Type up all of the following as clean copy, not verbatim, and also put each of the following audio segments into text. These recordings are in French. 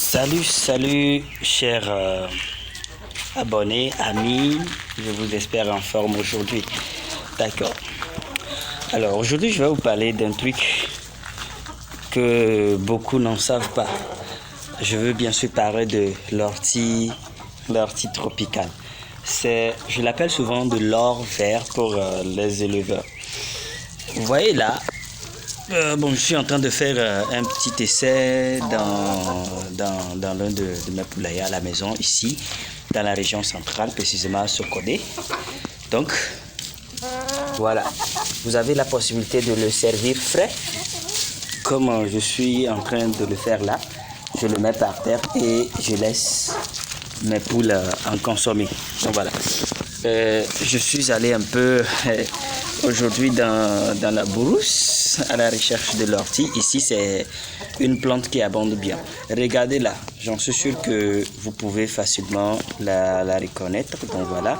Salut, chers abonnés, amis, je vous espère en forme aujourd'hui. D'accord. Alors aujourd'hui, je vais vous parler d'un truc que beaucoup n'en savent pas. Je veux bien sûr parler de l'ortie tropicale. Je l'appelle souvent de l'or vert pour les éleveurs. Vous voyez là, je suis en train de faire un petit essai dans l'un de mes poulaillers à la maison, ici, dans la région centrale, précisément à Sokodé. Donc, voilà, vous avez la possibilité de le servir frais, comme je suis en train de le faire là. Je le mets par terre et je laisse mes poules en consommer. Donc voilà, je suis allé un peu aujourd'hui dans la brousse à la recherche de l'ortie. Ici, c'est une plante qui abonde bien. Regardez là, j'en suis sûr que vous pouvez facilement la reconnaître. Donc voilà,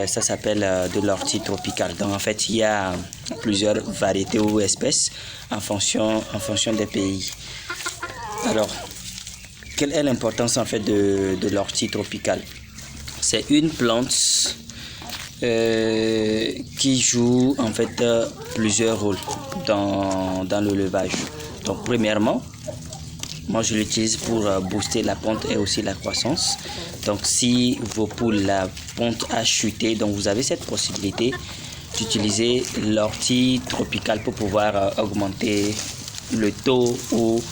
ça s'appelle de l'ortie tropicale. Donc en fait, il y a plusieurs variétés ou espèces en fonction des pays. Alors, quelle est l'importance en fait de l'ortie tropicale? C'est une plante qui joue en fait plusieurs rôles dans l'élevage. Donc premièrement, moi je l'utilise pour booster la ponte et aussi la croissance. Donc si vos poules, la ponte a chuté, donc vous avez cette possibilité d'utiliser l'ortie tropicale pour pouvoir augmenter le taux ou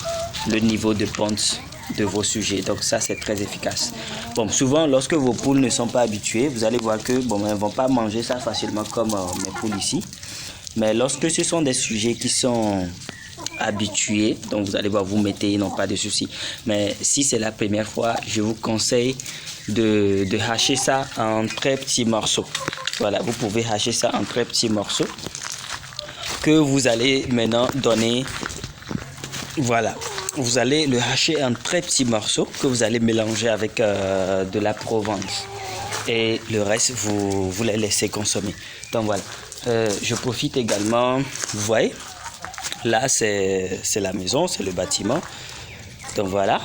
le niveau de ponte de vos sujets. Donc ça, c'est très efficace. Bon, souvent, lorsque vos poules ne sont pas habituées, vous allez voir que elles ne vont pas manger ça facilement comme mes poules ici. Mais lorsque ce sont des sujets qui sont habitués, donc vous allez voir, vous mettez, ils n'ont pas de soucis. Mais si c'est la première fois, je vous conseille de hacher ça en très petits morceaux. Voilà, vous pouvez hacher ça en très petits morceaux que vous allez maintenant donner. Voilà, vous allez le hacher en très petits morceaux que vous allez mélanger avec de la Provence. Et le reste, vous les laissez consommer. Donc voilà, je profite également, vous voyez, là c'est la maison, c'est le bâtiment. Donc voilà,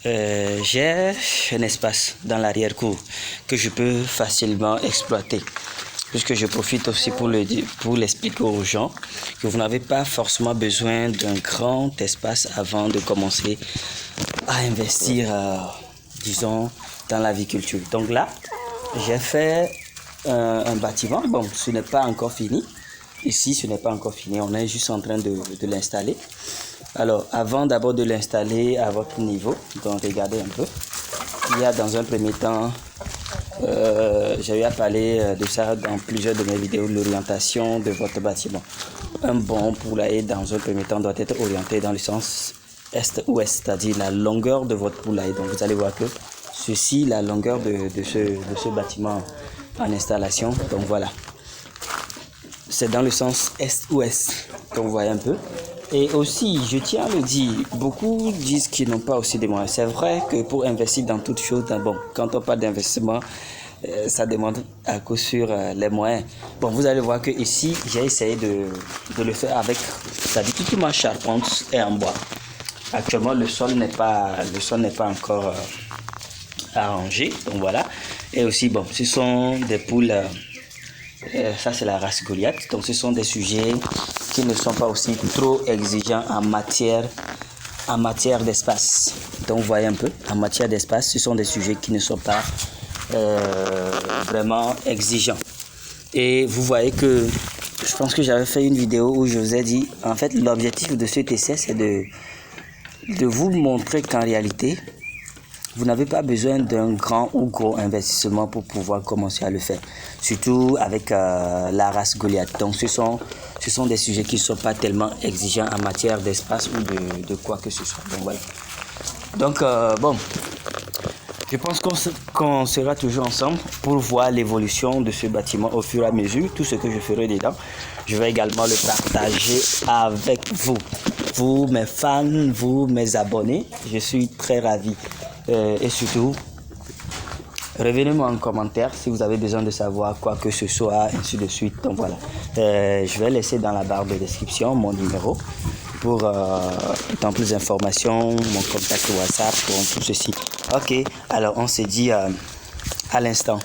j'ai un espace dans l'arrière-cour que je peux facilement exploiter. Puisque je profite aussi pour l'expliquer aux gens que vous n'avez pas forcément besoin d'un grand espace avant de commencer à investir, disons, dans l'aviculture. Donc là, j'ai fait un bâtiment. Bon, ce n'est pas encore fini. Ici, ce n'est pas encore fini. On est juste en train de l'installer. Alors, avant d'abord de l'installer à votre niveau, donc regardez un peu. Il y a dans un premier temps... j'ai eu à parler de ça dans plusieurs de mes vidéos, l'orientation de votre bâtiment. Un bon poulailler, dans un premier temps, doit être orienté dans le sens est-ouest, c'est-à-dire la longueur de votre poulailler. Donc vous allez voir que ceci, la longueur de ce bâtiment en installation. Donc voilà, c'est dans le sens est-ouest, comme vous voyez un peu. Et aussi, je tiens à le dire, beaucoup disent qu'ils n'ont pas aussi de moyens. C'est vrai que pour investir dans toutes choses, bon, quand on parle d'investissement, ça demande à coup sûr les moyens. Bon, vous allez voir que ici, j'ai essayé de le faire avec, c'est-à-dire toute ma charpente est en bois. Actuellement, le sol n'est pas encore arrangé, donc voilà. Et aussi, bon, ce sont des poules. Ça c'est la race Goliath, donc ce sont des sujets qui ne sont pas aussi trop exigeants en matière d'espace. Donc vous voyez un peu, en matière d'espace, ce sont des sujets qui ne sont pas vraiment exigeants. Et vous voyez que, je pense que j'avais fait une vidéo où je vous ai dit, en fait l'objectif de cet essai c'est de vous montrer qu'en réalité, vous n'avez pas besoin d'un grand ou gros investissement pour pouvoir commencer à le faire. Surtout avec la race Goliath. Donc ce sont des sujets qui ne sont pas tellement exigeants en matière d'espace ou de quoi que ce soit. Donc voilà. Donc bon, je pense qu'on sera toujours ensemble pour voir l'évolution de ce bâtiment au fur et à mesure. Tout ce que je ferai dedans, je vais également le partager avec vous. Vous, mes fans, vous, mes abonnés, je suis très ravi. Et surtout, revenez-moi en commentaire si vous avez besoin de savoir quoi que ce soit, ainsi de suite. Donc voilà, je vais laisser dans la barre de description mon numéro. pour dans plus d'informations, mon contact WhatsApp, pour tout ceci. Ok, alors on se dit à l'instant.